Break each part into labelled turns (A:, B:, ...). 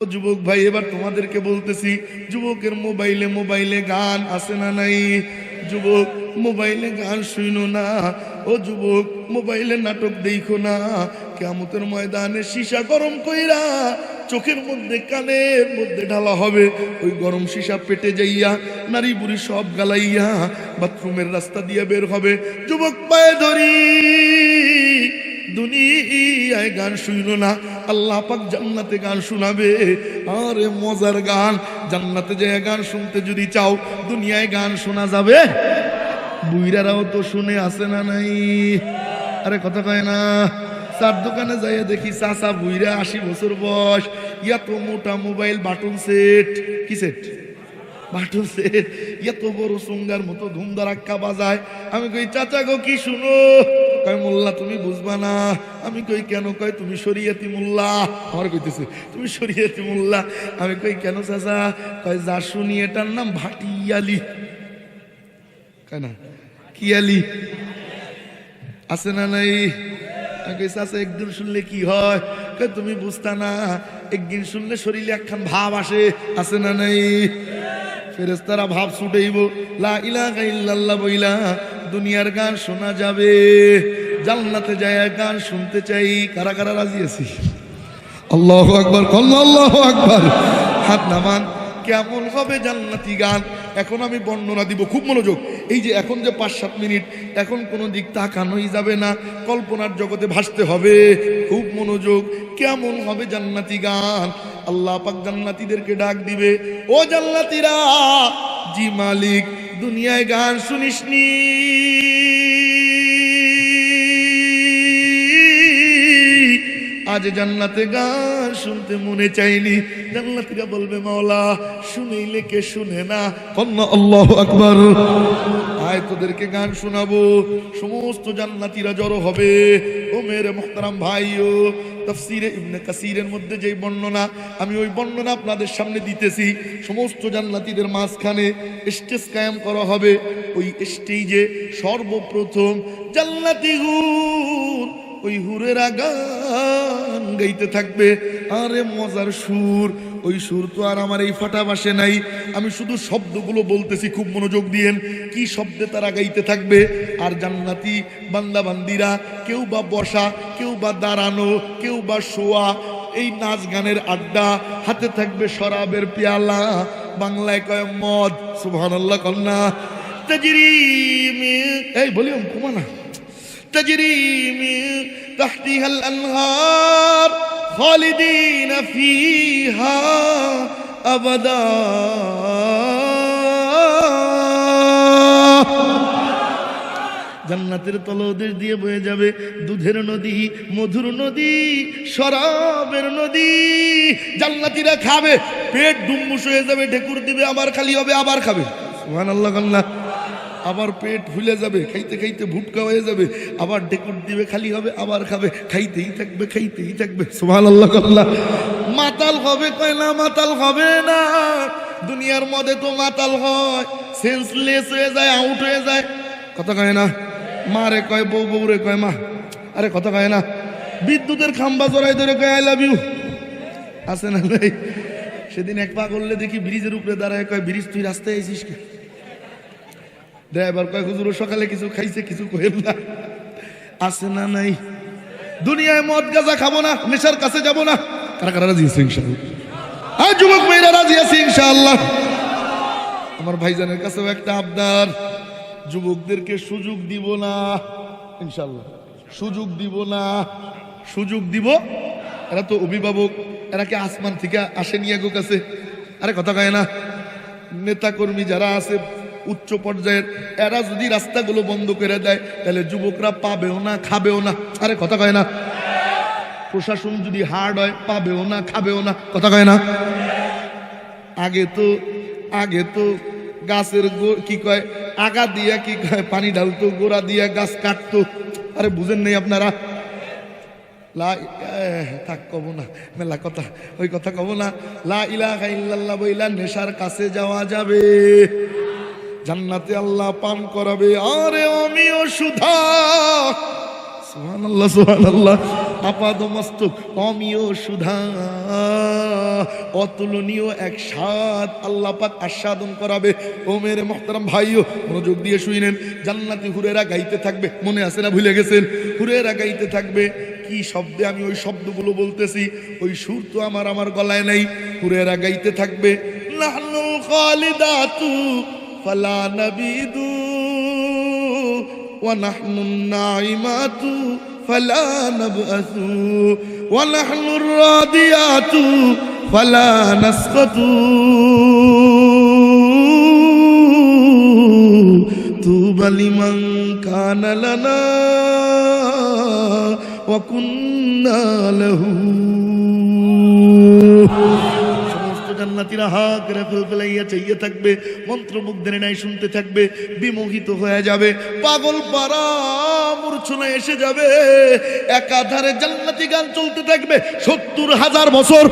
A: যুবক ভাই, এবার তোমাদেরকে বলতেছি, যুবকের মোবাইলে মোবাইলে গান আছে না নাই? যুবক মোবাইলে গান শুনো না, ও যুবক মোবাইলে নাটক দেখো না। কিয়ামতের ময়দানে সীসা গরম কইরা চোখের মধ্যে কানের মধ্যে ঢালা হবে, ওই গরম সীসা পেটে যাইয়া নারী বুড়ি সব গালাইয়া বাথরুমের রাস্তা দিয়ে বের হবে। যুবক পায়ে ধরি, দুনিয়ায় গান শুনো না, আল্লাহ পাক জান্নাতে গান শোনাবে। আরে মজার গান, জান্নাতে যায় গান শুনতে যদি চাও, দুনিয়ায় গান শোনা যাবে? বুইরারাও তো শুনে আসে না নাই? আরে কথা কয় না? চার দোকানে যাইয়া দেখি চাচা বুইরা 80 বছর বয়স, এত মোটা মোবাইল, বাটন সেট, কি সেট? বাটন সেট, এত বড় সুঙ্গার মতো ধুমধারাক্কা বাজায়। আমি কই চাচা গো কি শুনো? কয় মোল্লা তুমি বুঝবা না। আমি কই কেন? কয় তুমি শরিয়তি মোল্লা। আমার কইতেছে তুমি শরিয়তি মোল্লা। আমি কই কেন চাচা? কয় যা শুনি এটার নাম ভাটিয়ালি। কয় না কি আলি আছে না নাই? আমি কই চাচা একদিন শুনলে কি হয়? কয় তুমি বুঝতা না, একদিন শুনলে শরীরে একখান ভাব আসে, আছে না নাই? ফেরেশতারা ভাব ছুটাইব, লা ইলাহা ইল্লাল্লাহ বইলা দুনিয়ার গান শোনা যাবে। জান্নাতে যায় গান শুনতে চাই। কারা কারা রাজি আছি? আল্লাহু আকবার, আল্লাহু আকবার, হাত নামান। কেমন হবে জান্নাতি গান? এখন আমি বর্ণনা দিব, খুব মনোযোগ। এই যে এখন যে 5-7 মিনিট, এখন কোনো দিক তাকানোই যাবে না, কল্পনার জগতে ভাসতে হবে। খুব মনোযোগ। কেমন হবে জান্নাতি গান? আল্লাহ পাক জান্নাতীদেরকে ডাক দিবে, ও জান্নাতীরা, জি মালিক, দুনিয়ায় গান শুনিসনি? আজ জান্নাতে গান শুনতে মনে চাইনি। জান্নাতীরা বলবে, মাওলা শুনাইলে কে শুনে না? আল্লাহু আকবার। আয় তোদেরকে গান শোনাবো। সমস্ত জান্নাতীরা জড়ো হবে। ও মেরে মুহতারাম ভাইও, তাফসীরে ইবনে কাসিরের মধ্যে যেই বর্ণনা, আমি ওই বর্ণনা আপনাদের সামনে দিতেছি। সমস্ত জান্নাতীদের মাঝখানে স্টেজ কায়েম করা হবে। ওই স্টেজে সর্বপ্রথম জান্নাতি হুর, ওই হুরেরা গান গাইতে থাকবে। আরে মজার সুর, ওই সুর তো আর আমার এই ফাটা বাসে নাই। আমি শুধু শব্দগুলো বলতেছি, খুব মনোযোগ দিয়েন। কি শব্দে তারা গাইতে থাকবে? আর জান্নাতি বান্দা বান্দিরা কেউ বা বসা, কেউ বা দাঁড়ানো, কেউ বা শোয়া, এই নাচ গানের আড্ডা, হাতে থাকবে শরাবের পেয়ালা, বাংলায় কয় মদ। সুবহানাল্লাহ কন্যা। তাজরি মিন, এই ভলিউম কমা না। تجري من تحتها الأنهار خالدين فيها أبدا। জান্নাতের তলদেশ দিয়ে বয়ে যাবে দুধের নদী, মধুর নদী, শরাবের নদী। জান্নাতীরা খাবে, পেট ডুমুস হয়ে যাবে, ঢেকুর দিবে, আবার খালি হবে, আবার খাবে। সুবহানাল্লাহ আল্লাহ। আবার পেট ফুলে যাবে, খাইতে খাইতে ভুটকা হয়ে যাবে, আবার ডেকুর দিবে, খালি হবে, আবার খাবে, খাইতেই থাকবে, খাইতেই থাকবে। সুবহানাল্লাহ আল্লাহ। মাতাল হবে? কয় না, মাতাল হবে না। দুনিয়ার মধ্যে তো মাতাল হয়, সেন্সলেস হয়ে যায়, আউট হয়ে যায়। কথা কয় না? মারে কয় বউ, বউরে কয় মা। আরে কথা কয় না? বিদ্যুতের খাম্বা জড়াই ধরে কয় আই লাভ ইউ, আছে না নাই? সেদিন এক পা করলে দেখি ব্রিজের উপরে দাঁড়ায়, কয় ব্রিজ তুই রাস্তায় আইছিস কে? ড্রাইভার কয় হুজুর সকালে কিছু খাইছে, কিছু কইেন না, আছে না নাই? দুনিয়ায় মদ গাঁজা খাবো না, নেশার কাছে যাব না। কারা কারা রাজি আছে ইনশাআল্লাহ? আর যুবক মেয়েরা রাজি আছে ইনশাআল্লাহ? আমার ভাইজানের কাছেও একটা আবদার, যুবকদেরকে সুযোগ দিব না ইনশাআল্লাহ, সুযোগ দিব না। সুযোগ দিব? এরা তো অভিভাবক, এরা কি আসমান থেকে আসেনি আগো কাছে? আরে কথা কয় না? নেতা কর্মী যারা আছে উচ্চ পর্যায়ের, এরা যদি রাস্তাগুলো বন্ধ করে দেয়, তাহলে যুবকরা পাবেও না, খাবেও না। আরে কথা কয় না? প্রশাসন যদি হার্ড হয়, পাবেও না, খাবেও না। কথা কয় না? আগে তো গাছের কি কয়, আগা দিয়া কি কয়, পানি ঢালতো, গোড়া দিয়া গাছ কাটতো। আরে বুঝেন নাই আপনারা? থাক কব না, মেলা কথা, ওই কথা কব না। লা ইলাহা ইল্লাল্লাহ বইলা নেশার কাছে যাওয়া যাবে, জান্নাতে আল্লাহ পান করাবে। আরে আমিও সুধা। সুবহানাল্লাহ, সুবহানাল্লাহ। আপাদমস্তক অমিয় সুধা, অতুলনীয় এক স্বাদ আল্লাহ পাক আস্বাদন করাবে। ও মেরে মুহতারাম ভাইও, মনোযোগ দিয়ে শুনেন। জান্নাতি হুরেরা গাইতে থাকবে, মনে আছে না ভুলে গেছেন? হুরেরা গাইতে থাকবে। কি শব্দে আমি ওই শব্দগুলো বলতেছি, ওই সুর তো আমার গলায় নাই। হুরেরা গাইতে থাকবে, নাহনুল খালিদাতু ফালা নাবিদু ওয়া নাহনুন নাইমাতু ফালা নাবআসু ওয়া নাহনুর রাদিয়াতু ফালা নাসকাতু তুবা লিমান কানা লানা ওয়া কুন্না লাহু। জান্নাতীরা হা করে ফেলাইয়া চাইয়ে থাকবে, মন্ত্রমুগ্ধের ন্যায় শুনতে থাকবে, বিমোহিত হয়ে যাবে, পাগল পারা মূর্ছনা এসে যাবে। একাধারে জান্নাতি গান চলতে থাকবে ৭০,০০০ বছর।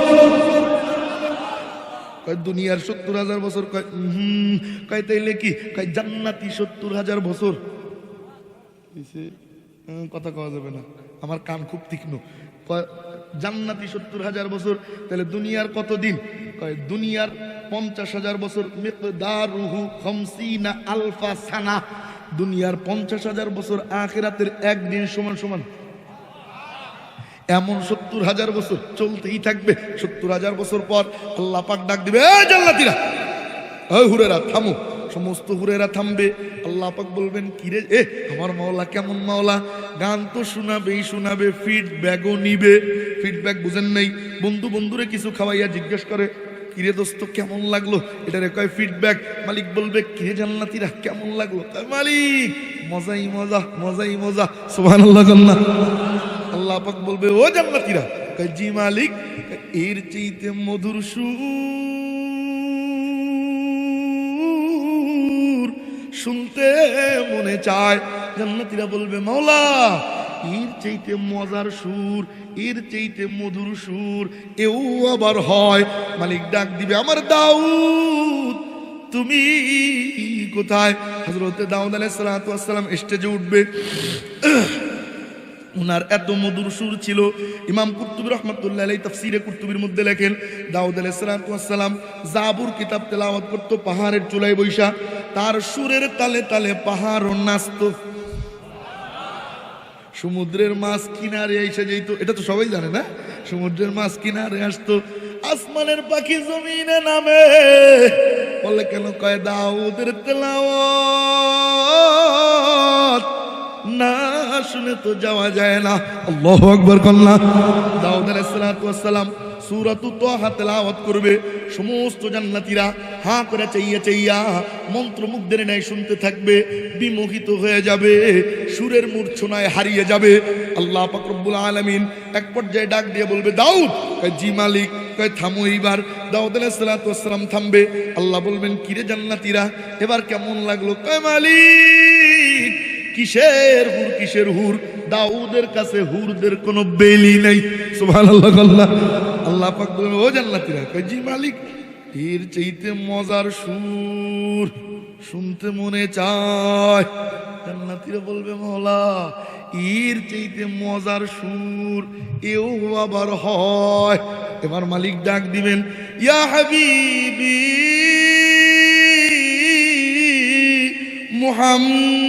A: দুনিয়ার ৭০,০০০ বছর কয় তাইলে কি কয় জান্নাতি ৭০,০০০ বছর। কথা কওয়া যাবে না, আমার কান খুব তীক্ষ্ণ। জান্নাতি ৭০,০০০ বছর, তাহলে দুনিয়ার কত দিন? দুনিয়ার ৫০,০০০ বছর। মিকদারুহু ৫০ আলফা সানা। দুনিয়ার ৫০,০০০ বছর, আখিরাতের একদিন সমান সমান। এমন ৭০,০০০ বছর চলতেই থাকবে। ৭০,০০০ বছর পর আল্লাহ পাক ডাক দিবে, এই জান্নাতীরা, এই হুরেরা থামো। সমস্ত হুরেরা থামবে। আল্লাহ পাক বলবেন, কিরে আমার মাওলা কেমন মাওলা? গান তো শোনাবে, ফিডব্যাকও নিবে। ফিডব্যাক বুঝেন নাই? বন্ধুরে কিছু খাওয়াইয়া জিজ্ঞেস করে, কিরে দোস্ত কেমন লাগলো? এটারে কয় ফিডব্যাক। মালিক বলবে, কিরে জান্নাতীরা কেমন লাগলো? মালিক মজাই মজা। সুবহানাল্লাহ। আল্লাহ পাক বলবে, ও জান্নাতীরা, কয় জি মালিক, এর চাইতে মধুর সুর শুনতে মনে চায়। জান্নাতীরা বলবে, মাওলা এর চাইতে মজার সুর, এর চাইতে মধুর সুর এও আবার হয়। মালিক ডাক দিবে, আমার দাউদ তুমি কোথায়? হযরতে দাউদ আলাইহিস সালাতু ওয়াস সালাম স্টেজে উঠবে। উনার এত মধুর সুর ছিল। ইমাম কুরতুবী রাহমাতুল্লাহি আলাইহি তাফসীরে কুরতুবীর মধ্যে লেখেন, দাউদ আলাইহিস সালাতু ওয়াস সালাম জাবুর কিতাব তেলাওয়াত করত পাহাড়ের চূড়ায় বৈশা। তার সুরের তালে তালে পাহাড়ও নাচত। সমুদ্রের মাছ কিনারে এসে যেত, এটা তো সবাই জানে না? সমুদ্রের মাছ কিনারে আসতো। আসমানের পাখি জমিনে নামে, বলে কেন? কয় দাউদের তেলাওয়াত না শুনে তো যাওয়া যায় না। আল্লাহু আকবার কন্যা। দাউদ আলাইহিস সালাতু ওয়াস সালাম সূরাতুত তাহা তেলাওয়াত করবে। সমস্ত জান্নাতীরা হা করে চাইয়া মন্ত্রমুগ্ধের ন্যায় শুনতে থাকবে, বিমোহিত হয়ে যাবে, সুরের মূর্ছনায় হারিয়ে যাবে। আল্লাহ পাক রব্বুল আলামিন এক পর্যায়ে ডাক দিয়ে বলবে, দাউদ। কয় জি মালিক। কয় থামো এইবার। দাউদ আলাইহিস সালাতু ওয়াস সালাম থামবে। আল্লাহ বলবেন, কিরে জান্নাতীরা এবার কেমন লাগলো? কয় মালিক কিসের হুর? দাউদের কাছে হুরদের কোনো বেলি নাই। সুবহানাল্লাহ। আল্লাহ পাক বলবেন, ও জান্নাতীরা, কয় জি মালিক, এর চাইতে মজার সুর শুনতে মনে চায়। জান্নাতীরা বলবে, মাওলা এর চাইতে মজার সুর এও আবার হয়। এবার মালিক ডাক দিবেন, ইয়া হাবিবি মুহাম্মদ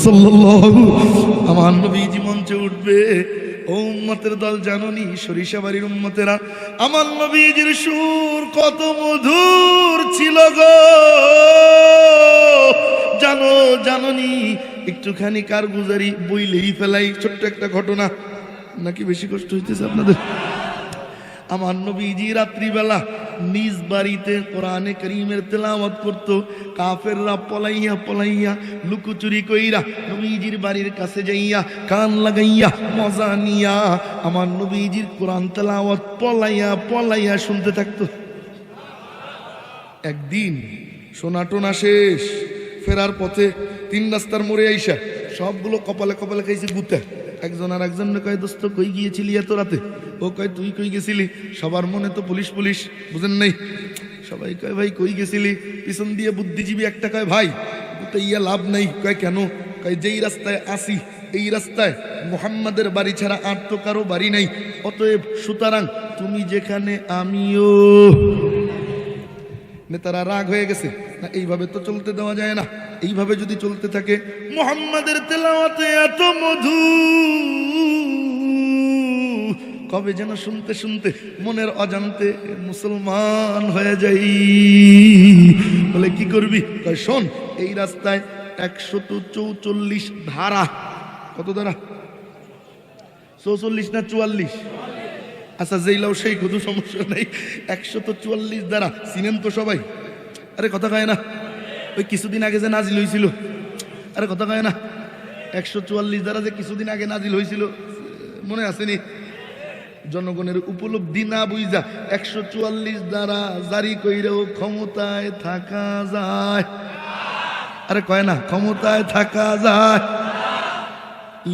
A: সাল্লাল্লাহু। আমার নবীজি মঞ্চে উঠবে। ও উম্মতের দল, জাননি সরিষা বাড়ির উম্মতেরা, আমার নবীজির সুর কত মধুর ছিল গো। জাননি একটুখানি কারগুজারি বইলেই ফেলাই। ছোট্ট একটা ঘটনা, নাকি বেশি কষ্ট হইতেছে আপনাদের? আমার নবীজি রাত্রিবেলা নিজ বাড়িতে কোরআনে কারীমের তেলাওয়াত করত। কাফেররা পলাইয়া লুকোচুরি কইরা নবীজির বাড়ির কাছে যাইয়া কান লাগাইয়া মজা নিয়া আমার নবীজির কোরআন তেলাওয়াত পলাইয়া শুনতে থাকতো। একদিন সোনাটোনা শেষ, ফেরার পথে 3 রাস্তার মোড়ে আইসা সবগুলো কপালে খাইছে গুতে। একজন আর একজন কয়, দোস্ত কই গিয়েছিলি এত রাতে? ও কয়, তুই কই গেছিলি? সবার মনে তো পুলিশ, বুঝেন নাই? সবাই কয়, ভাই কই গেছিলি? পিছন দিয়ে বুদ্ধিজীবী একটা কয়, ভাই তো ইয়া লাভ নাই। কয় কেন? কয় যেই রাস্তায় আসি এই রাস্তায় মুহাম্মাদের বাড়ি ছাড়া আর তো কারো বাড়ি নাই, অতএব সুতরাং তুমি যেখানে আমিও। নেতারা রাগ হয়ে গেছে, না এইভাবে তো চলতে দেওয়া যায় না, এইভাবে যদি চলতে থাকে মুহাম্মাদের তেলাওয়াতে এত মধু, কবে যেন শুনতে শুনতে মনের অজান্তে মুসলমান হয়ে যাই। বলে কি করবি? কয় শোন, এই রাস্তায় 144 ধারা। কত ধারা? 44 না 44? আচ্ছা যেইলাও সেই কত সমস্যা নেই। 144 ধারা চিনেন তো সবাই? আরে কথা কয় না? ওই কিছুদিন আগে যে নাজিল হয়েছিল, আরে কথা কয় না? 144 ধারা যে কিছুদিন আগে নাজিল হয়েছিল, মনে আসেনি? জনগণের উপলব্ধি না বুঝা 144 দ্বারা জারি কইরেও ক্ষমতায় থাকা যায়। আরে কয় না ক্ষমতায় থাকা যায়?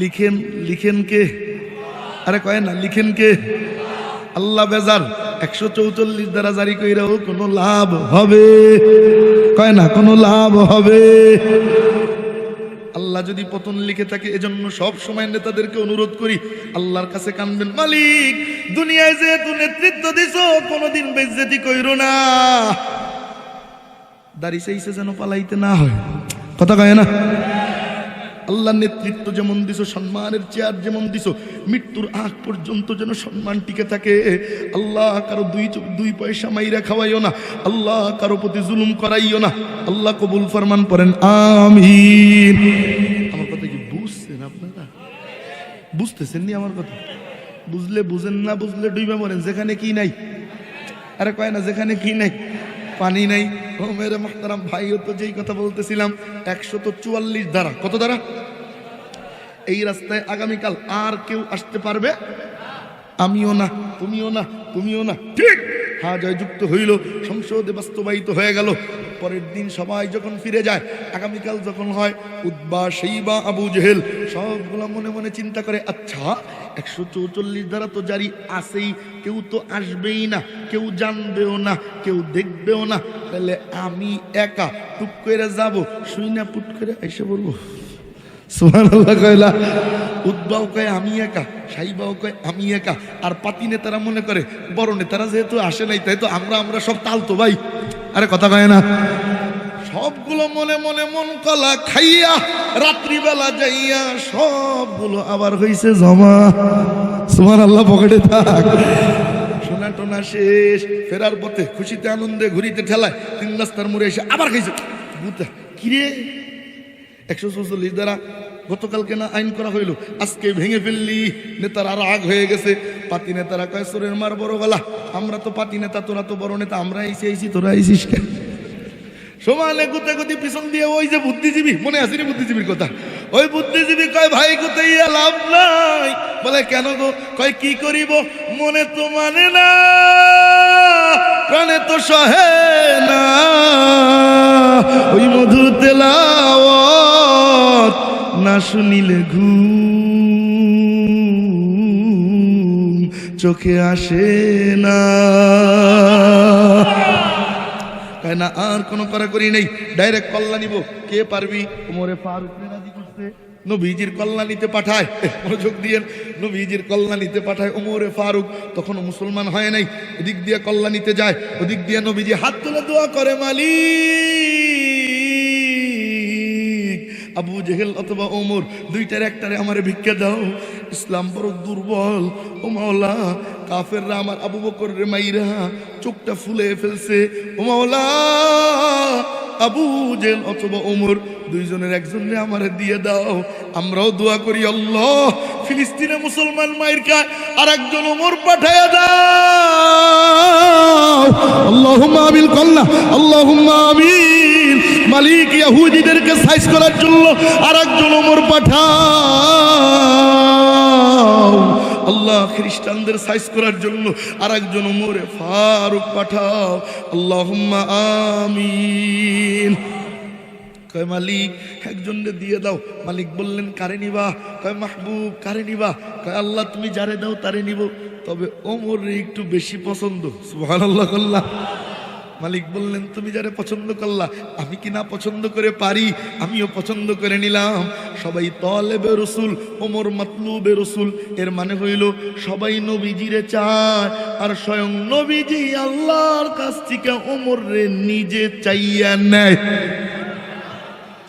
A: লিখেন, লিখেন কে? আরে কয় না লিখেন কে? আল্লাহ বেজার 144 দ্বারা জারি কইরেও কোনো লাভ হবে? কয় না কোনো লাভ হবে? আল্লাহ যদি পতন লিখে থাকে, এজন্য সব সময় নেতাদেরকে অনুরোধ করি আল্লাহর কাছে কানবেন, মালিক দুনিয়ায় যেহেতু নেতৃত্ব দিছো কোনোদিন বেইজ্জতি কইরো না, দাড়ি চাইছে যেন পালাইতে না হয়। কথা কয় না? আল্লাহ নেতৃত্ব যেমন দিছো, সম্মানের চেয়ার যেমন দিছো, মৃত্যুর আগ পর্যন্ত যেন সম্মান টিকে থাকে। আল্লাহ কারো দুই পয়সা মাইরা খাওয়াইও না, আল্লাহ কারো প্রতি জুলুম করাইও না। আল্লাহ কবুল ফরমান পড়েন আমিন। আমার কথা কি বুঝছেন আপনারা? বুঝতেছেন নি আমার কথা? বুঝলে বুঝেন, না বুঝলে ডুইবা মরেন। যেখানে কি নাই, আরে কয় না যেখানে কি নাই, পানি নাই। ও মেরে মুহতারাম ভাইও তো যেই কথা বলতেছিলাম, 144 ধারা। কত ধারা? এই রাস্তায় আগামীকাল আর কেউ আসতে পারবে? আমিও না, তুমিও না, তুমিও না। ঠিক হ্যাঁ, জয়যুক্ত হইল, সংসদে বাস্তবায়িত হয়ে গেল। পরের দিন সবাই যখন ফিরে যায়, আগামীকাল যখন হয়, উতবা, শাইবা, আবু জেহেল সবগুলো মনে মনে চিন্তা করে, আচ্ছা 144 ধারা তো জারি আছেই, কেউ তো আসবেই না, কেউ জানবেও না, কেউ দেখবেও না, তাহলে আমি একা টুক করে যাব, শুই না পুট করে এসে বলবো সুবহানাল্লাহ কইলা। উতবাও কয় আমি একা, শাইবাও কয় আমি একা, আর পাতি নেতারা মনে করে বড় নেতারা যেহেতু আসে নাই, তাই তো আমরা সব তালতো ভাই। আরে কথা কয় না? সবগুলো মনে মনে মন কলা খাইয়া রাত্রিবেলা যাইয়া সবগুলো আবার হইছে জমা। সুবহানাল্লাহ, পকেটে থাক। সোনা টোনা শেষ, ফেরার পথে খুশিতে আনন্দে ঘুরিতে ঠেলায় 3 রাস্তার মোড়ে এসে আবার খাইছে। কিরে 144 দ্বারা গতকালকে না আইন করা হইল, আজকে ভেঙে ফেললি। নেতারা রাগ হয়ে গেছে। পাতি নেতারা কয় সোরের মার বড় গলা, আমরা তো পাতি নেতা, তোরা তো বড় নেতা, আমরা আইসি, তোরা আইসিস কেন? সমানে গুতে গুতি পিছন দিয়ে ওই যে বুদ্ধিজীবী, মনে আসেনি বুদ্ধিজীবীর কথা? ওই বুদ্ধিজীবী কয় ভাই গুতাইয়া লাভ নাই। বলে কেন গো? কয় কি করিব, মনে তো মানে না, প্রাণে তো সহে না, ওই মধু তেলাওয়াত না শুনিলে ঘুম চোখে আসে না। না আর কোনো করি নেই, ডাইরেক্ট কল্লা নিব। কে পারবি? ওমরে ফারুক রাজি করছে, নবীজির কল্লা নিতে পাঠায়। মনোযোগ দিয়ে, নবীজির কল্লা নিতে পাঠায় ওমরে ফারুক। তখনও মুসলমান হয় নাই, এদিক দিয়ে কল্লা নিতে যায়, ওদিক দিয়ে নবীজি হাত তুলে দোয়া করে, মালিক আবু জেহেল অথবা ওমর দুইটার একটারে আমারে ভিক্ষা দাও, ইসলাম বড় দুর্বল। ও মাওলা, কাফেররা আমার আবু বকর রে মাইরা চোখটা ফুলে ফেলছে। ও মাওলা, আবু জেহেল অথবা ওমর দুইজনের একজনরে আমারে দিয়ে দাও। আমরাও দোয়া করি, আল্লাহ ফিলিস্তিনে মুসলমান মাইর খায়, আর একজন ওমর পাঠায়া দাও। আল্লাহুম্মা আমিন কল্লা, আল্লাহুম্মা আমিন। মালিক ইহুদিদেরকে সাইজ করার জন্য আর একজন ওমর পাঠাও। আল্লাহ খ্রিস্টানদের সাইজ করার জন্য আর একজন ওমরে ফারুক পাঠাও। আল্লাহুম্মা আমিন। কয় মালিক একজনকে দিয়ে দাও। মালিক বললেন কারে নিবা? কয় মাহবুব কারে নিবা? কয় আল্লাহ তুমি যারে দাও তারে নিব, তবে ওমর একটু বেশি পছন্দ। সুবহানাল্লাহ। মালিক বললেন তুমি যারে পছন্দ করলা আমি কি না পছন্দ করে পারি, আমিও পছন্দ করে নিলাম। সবাই তলেবে রসুল, ওমর মাতলুবে রসুল। এর মানে হইল সবাই নবীজিরে চায়, আর স্বয়ং নবীজি আল্লাহর কাছ থেকে ওমর রে নিজে চাইয়া নেয়।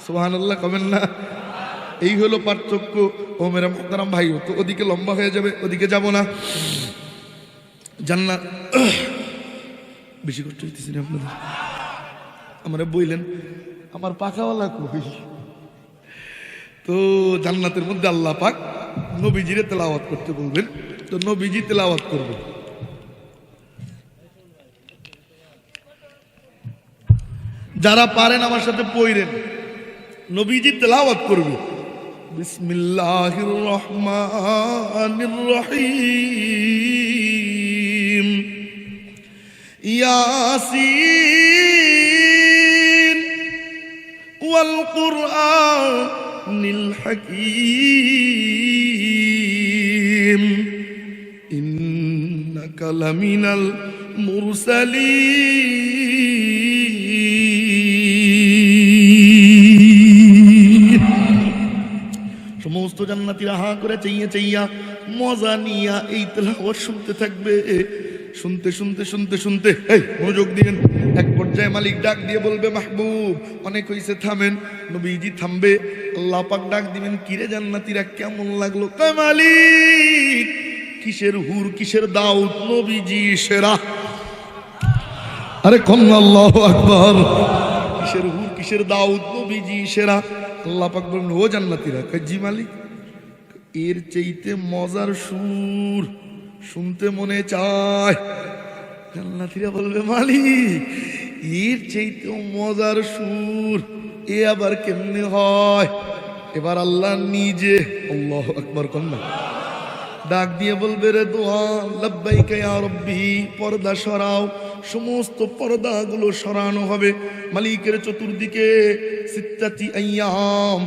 A: সুবহানাল্লাহ কবেন না? এই হলো পার্থক্য। ও মেরা মুহতারাম ভাই, তো ওদিকে লম্বা হয়ে যাবে, ওদিকে যাব না। জান্নাত বেশি কষ্ট হইতেছি না আপনাদের? আমরা বইলেন আমার পাখাওয়ালা কই? তো জান্নাতের মধ্যে আল্লাহ পাক নবীজিরে তেলাওয়াত করতে বলবেন, তো নবীজি তেলাওয়াত করবে। যারা পারেন আমার সাথে পড়েন, নবীজি তেলাওয়াত করবে। বিসমিল্লাহির রহমানির রহিম, ইয়াসিন ওয়াল কুরআনিল হাকীম, ইন্নাকা লামিনাল মুরসালিন। সমস্ত জান্নাতীরা হা করে চাইয়া চাইয়া মজা নিয়া এই তেলাওয়াত শুনতে থাকবে। শুনতে শুনতে শুনতে শুনতে এই মনোযোগ দিন, এক পর্যায়ে মালিক ডাক দিয়ে বলবে মাহবুব অনেক হইছে, থামেন। নবীজি থামবে, আল্লাহ পাক ডাক দিবেন, কিরে জান্নাতীরা কেমন লাগলো? কয় মালিক কিসের হুর কিসের দাউদ, নবীজি সেরা। আরে কন্যা আল্লাহু আকবার। কিসের হুর কিসের দাউদ, নবীজি সেরা। আল্লাহ পাক বলবেন ও জান্নাতীরা, কয় জি মালিক, এর চাইতে মজার সুর শুনতে মনে চায়। জান্নাতীরা বলবে মালিক এর চাইতেও মজার সুর, এ আবার কেমনে হয়? এবার আল্লাহ নিজে আল্লাহু আকবার কন্যা ডাক দিয়ে বলবে রে দোয়ান লাব্বাইকা ইয়া রব্বি, পর্দা সরাও। সমস্ত পর্দাগুলো সরানো হবে। মালিকের চতুর্দিকে সিত্তাতি আইয়াম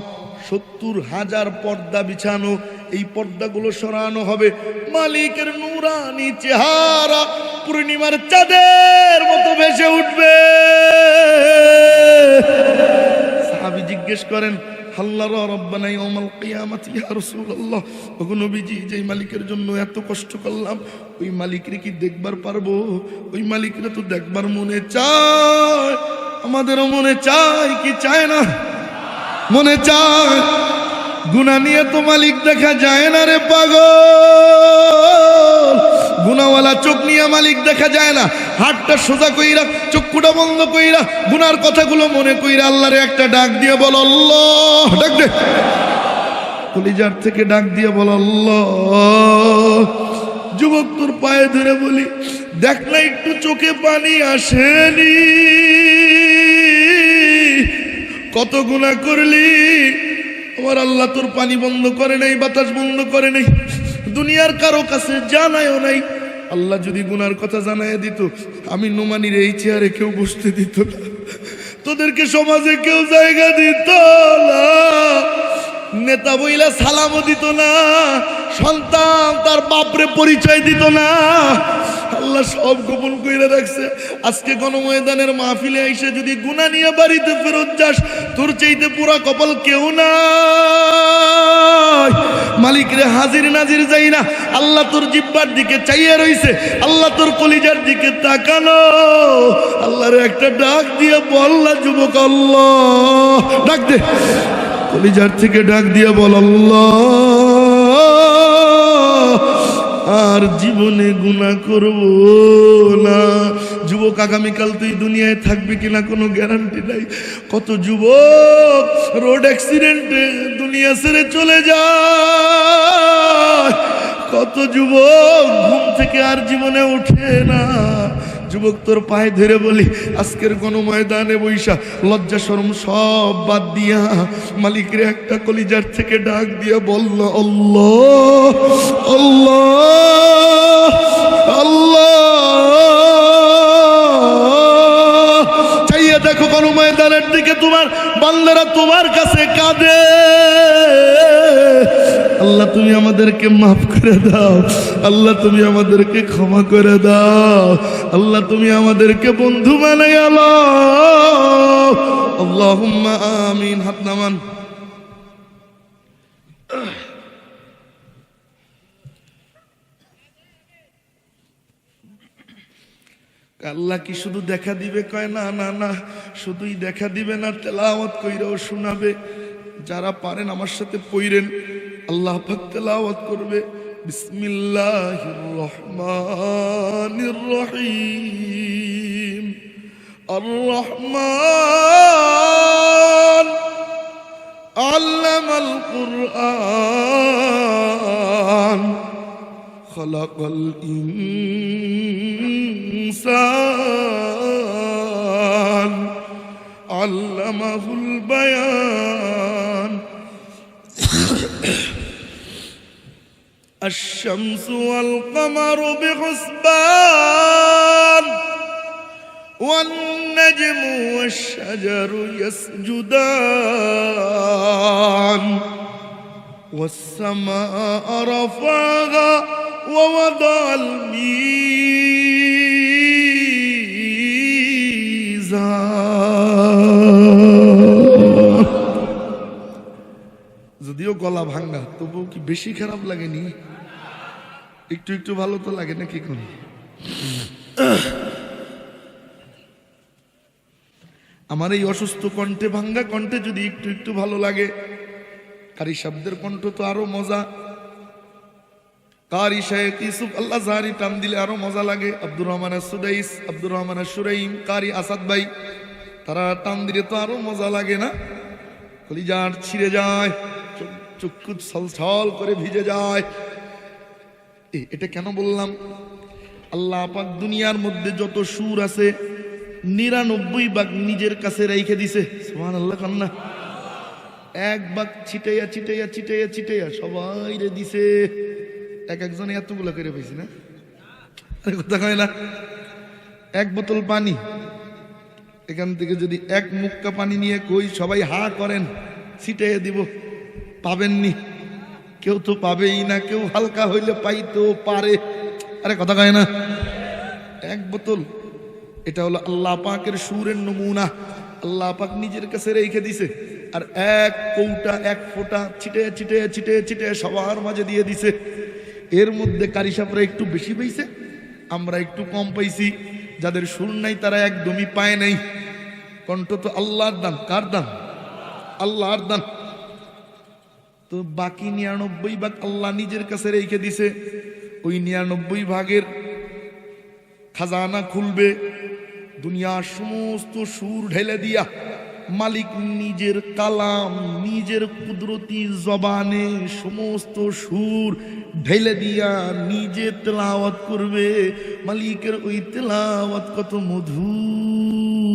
A: ৭০,০০০ পর্দা বিছানো, এই পর্দাগুলো সরানো হবে। মালিকের নূরানি চেহারা পূর্ণিমার চাঁদের মতো ভেসে উঠবে। সাহাবী জিজ্ঞেস করেন আল্লাহ রব্বানা ইয়াউমাল কিয়ামাতি ইয়া রাসূলুল্লাহ, ওগো নবীজি যেই মালিকের জন্য এত কষ্ট করলাম ওই মালিকরে কি দেখবার পারবো? ওই মালিকরে তো দেখবার মনে চায়, আমাদেরও মনে চায় কি চায় না? মনে চায়। গুনাহ নিয়ে তো মালিক দেখা যায় না রে পাগল, গুনাহওয়ালা চোখ নিয়ে মালিক দেখা যায় না। হাতটা সোজা কইরা চক্ষুটা বন্ধ কইরা গুনার কথাগুলো মনে কইরা আল্লাহরে একটা ডাক দিয়ে বল আল্লাহ, ডাক দে কলিজার থেকে ডাক দিয়ে বল আল্লাহ। যুবক তোর পায়ে ধরে বলি দেখ না একটু চোখে পানি আসেনি, কত গুনাহ করলি, আমার আল্লাহ তোর পানি বন্ধ করে নাই, বাতাস বন্ধ করে নাই, দুনিয়ার কারো কাছে জানায়ও নাই। আল্লাহ যদি গুনার কথা জানায় দিত আমি নোমানির এই চেয়ারে কেউ বসতে দিত না, তোদেরকে সমাজে কেউ জায়গা দিত না, নেতা বইলা সালামও দিত না, সন্তান তার বাপরে পরিচয় দিত না। আল্লাহ সব গোপন কইরা রাখছে। আজকে গণময়দানের মাহফিলে এসে যদি গুনাহ নিয়ে বাড়িতে ফেরত যাস তোর চাইতে পুরা কপাল কেউ নাই। মালিকরে হাজির নাজির যাই না, আল্লাহ তোর জিহ্বার দিকে চাইয়া রইছে, আল্লাহ তোর কলিজার দিকে তাকানো। আল্লাহরে একটা ডাক দিয়ে বল না যুবক, আল্লাহ ডাক দে, কলিজার থেকে ডাক দিয়ে বল আল্লাহ। আর জীবনে গুনাহ করব না। যুবক আগামীকাল তুই দুনিয়ায় থাকবি কিনা কোনো গ্যারান্টি নাই। কত যুবক রোড অ্যাক্সিডেন্টে দুনিয়া ছেড়ে চলে যায়, কত যুবক ঘুম থেকে আর জীবনে ওঠে না। যুবক তোর পায়ে ধরে বলি আজকের গণময়দানে বৈশা লজ্জা শরম সব বাদ দিয়া মালিকের একটা কলিজার থেকে ডাক দিয়া বলল আল্লাহ আল্লাহ আল্লাহ। চাইয়া দেখো গণময়দানের দিকে তোমার বান্দারা তোমার কাছে কাঁদে। আল্লাহ তুমি আমাদেরকে মাফ করে দাও, আল্লাহ তুমি আমাদেরকে ক্ষমা করে দাও, আল্লাহ তুমি আমাদেরকে বন্ধু বানাইয়া লও। আল্লাহুম্মা আমিন। হাত নামান। আল্লাহ কি শুধু দেখা দিবে? কয় না না না, শুধুই দেখা দিবে না, তেলাওয়াত কইরাও শোনাবে। যারা পারেন আমার সাথে পড়েন, আল্লাহ পাক তেলাওয়াত করবে। বিসমিল্লাহির রহমানির রহিম। আর রহমান আল্লামাল কুরআন খলাকাল ইনসান আল্লামাহুল বায়ান। الشمس والقمر بحسبان والنجم والشجر يسجدان والسماء رفعها ووضع الميزان। যদিও গলা ভাঙ্গা, তবুও কি বেশি খারাপ লাগেনি? একটু একটু ভালো তো লাগে নাকি? কোন আমার এই অসুস্থ কণ্ঠে, ভাঙ্গা কণ্ঠে যদি একটু একটু ভালো লাগে, কারি শব্দের কণ্ঠ তো আরো মজা। কারি শায়েখ ইউসুফ আল্লাহ জাহারি টান দিলে আরো মজা লাগে। আব্দুর রহমান সুদাইস, আব্দুর রহমান সুরাইম, কারি আসাদ ভাই, তারা টান দিলে তো আরো মজা লাগে না? কলিজার ছিঁড়ে যায়, চক্ষু ছলছল করে ভিজে যায়। এটা কেন বললাম? আল্লাহ পাক দুনিয়ার মধ্যে যত সুর আছে 99 ভাগ নিজের কাছে রেখে দিছে। সুবহানাল্লাহ কান্না। এক ভাগ ছিটাইয়া ছিটাইয়া ছিটাইয়া ছিটাইয়া সবাই রে দিছে। একজনে এতগুলো করে পেয়েছি না? কথা কয় না? এক বোতল পানি, এখান থেকে যদি এক মুক্কা পানি নিয়ে কই সবাই হা করেন, ছিটাইয়া দিব, পাবেননি? কেউ তো পাবেই না। কেউ হালকা হইলে পাইতেও পারে। আরে কথা কয় না? এক বোতল। এটা হলো আল্লাহ পাকের সুরের নমুনা। আল্লাহ পাক নিজের কাছে রেখে দিছে। আর এক কৌটা, এক ফোঁটা ছিটে ছিটে ছিটে ছিটে সবার মাঝে দিয়ে দিছে। এর মধ্যে কারি সাহেবরা একটু বেশি পাইছে, আমরা একটু কম পাইছি। যাদের সুর নাই তারা একদমই পায় নাই। কণ্ঠ তো আল্লাহর দান। কার দান? আল্লাহর দান। তো বাকি 99 ভাগ আল্লাহ নিজের কাছে রেখে দিছে। ওই 99 ভাগের খাজানা খুলবে। দুনিয়ার সমস্ত সুর ঢেলে দিয়া মালিক নিজের কালাম, নিজের কুদরতি জবানে সমস্ত সুর ঢেলে দিয়া নিজে তেলাওয়াত করবে। মালিকের ওই তেলাওয়াত কত মধুর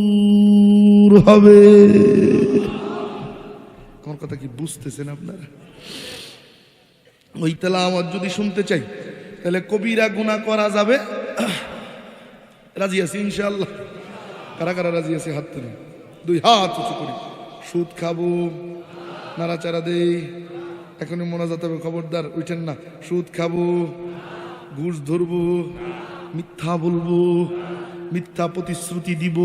A: হবে। আমার কথা কি বুঝতেছেন আপনারা? ওই তেলাওয়াত যদি শুনতে চাই তাহলে কবিরা গুনাহ করা যাবে। রাজি আছি ইনশাআল্লাহ? কারা কারা রাজি আছে হাত তুলে? দুই হাত উঁচু করি। সুদ খাবো, নাড়াচাড়া দেই, এখনই মোনাজাত হবে, খবরদার উঠেন না। সুদ খাবো, ঘুষ ধরবো, মিথ্যা বলবো, মিথ্যা প্রতিশ্রুতি দিব,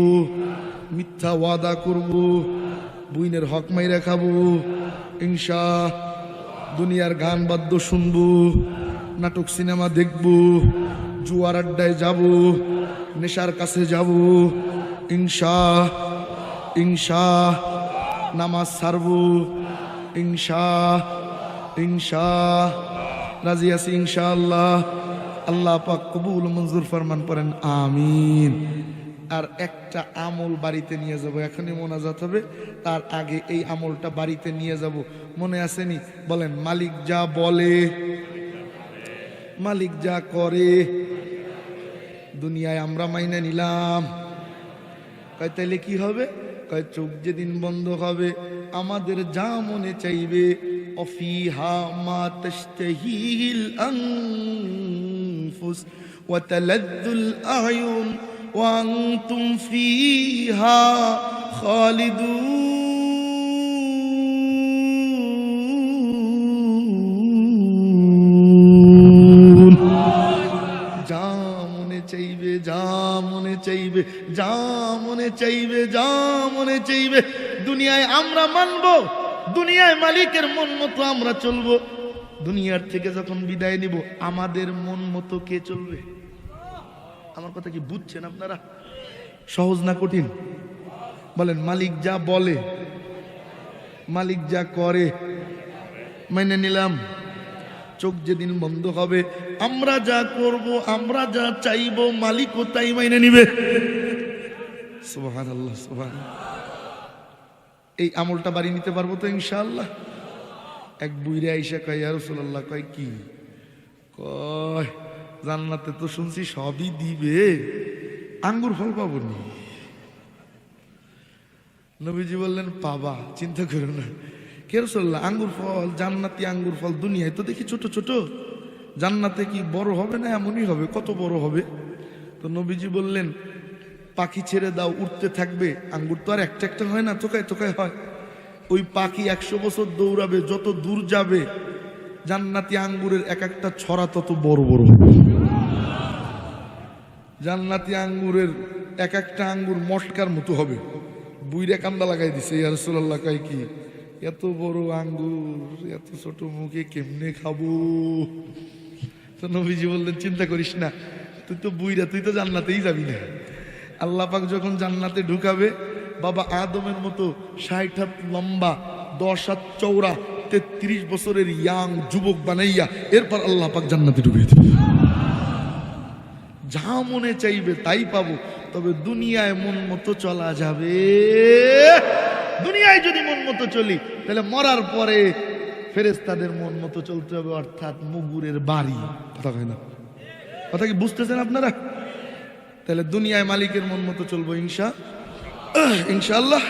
A: মিথ্যা ওয়াদা করব, বুইনের হক মাইরা খাবো ইনশা। দুনিয়ার গান বাদ্য শুনবো, নাটক সিনেমা দেখবো, জুয়ার আড্ডায় যাব, নেশার কাছে যাব ইনশা ইনশা। নামাজ ছাড়বো ইনশা ইনশা। রাজি আছি ইনশাআল্লাহ? আল্লাহ পাক কবুল মঞ্জুর ফরমান করেন, আমিন। আর একটা আমল বাড়িতে নিয়ে যাব, এখনই মোনাজাত হবে, তার আগে এই আমলটা বাড়িতে নিয়ে যাব। মনে আসেনি? বলেন, মালিক যা বলে, মালিক যা করে, দুনিয়ায় আমরা মাইনে নিলাম। কয় তাইলে কি হবে? কয় চোখ যেদিন বন্ধ হবে আমাদের যা মনে চাইবে, অফিহা মা তাশতাহিল আনফুস ওয়া তালাদ্দুল আয়ুন ওয়া আনতুম ফিহা খালিদুন। যা মনে চাইবে, যা মনে চাইবে, যা মনে চাইবে। দুনিয়ায় আমরা মানব, দুনিয়ায় মালিকের মন মতো আমরা চলবো। দুনিয়ার থেকে যখন বিদায় নিব, আমাদের মন মতো কে চলবে? আমার কথা কি বুঝছেন আপনারা? সহজ না কঠিন বলেন? মালিক যা বলে, মালিক যা করে মেনে নিলাম। চোখ যেদিন বন্ধ হবে, আমরা যা করব, আমরা যা চাইবো, মালিকও তাই মেনে নিবে। সুবহানাল্লাহ, সুবহানাল্লাহ। এই আমলটা বাড়ি নিতে পারবো তো ইনশাআল্লাহ? এক বুইরে আইসা কয়, ইয়া রাসূলুল্লাহ, কয় কি? কয় জান্নাতে তো শুনছি সবই দিবে, আঙ্গুর ফল পাবো নি? নবীজি বললেন, পাবা, চিন্তা করো না। কে রাসূলুল্লাহ, আঙ্গুর ফল, জান্নাতি আঙ্গুর ফল দুনিয়ায় তো দেখি ছোট ছোট, জান্নাতে কি বড় হবে না এমনই হবে? কত বড় হবে? তো নবীজি বললেন, পাখি ছেড়ে দাও, উঠতে থাকবে। আঙ্গুর তো আর একটা একটা হয় না, তোকায় তোকায় হয়। ওই পাখি 100 বছর দৌড়াবে, যত দূর যাবে জান্নাতি আঙ্গুরের এক একটা ছড়া তত বড় বড় হবে। জান্নাতি আঙ্গুরের এক একটা আঙ্গুর মটকার মতো হবে। বুইরা কান্দা লাগাই দিছে, ইয়া রাসূলুল্লাহ, কয় কি? এত বড় আঙ্গুর এত ছোট মুখে কেমনে খাবো? তো নবীজি বললেন, চিন্তা করিস না, তুই তো বুইরা, তুই তো জান্নাতেই যাবি না। আল্লাহ পাক যখন জান্নাতে ঢুকাবে, বাবা আদমের মতো 60 হাত লম্বা, 10 হাত চওড়া, 33 বছরের ইয়াং যুবক বানাইয়া এরপর আল্লাহ পাক জান্নাতে ঢুকিয়ে দেবে। যা মনে চাইবে তাই পাবো। তবে দুনিয়ায় মন মতো চলা যাবে? দুনিয়ায় যদি মন মতো চলি, তাহলে মরার পরে ফেরেশতাদের মন মতো চলতে হবে, অর্থাৎ মুগুরের বাড়ি। কথা কয় না? কথা কি বুঝতেছেন আপনারা? তাহলে দুনিয়ায় মালিকের মন মতো চলবো ইনশাআল্লাহ।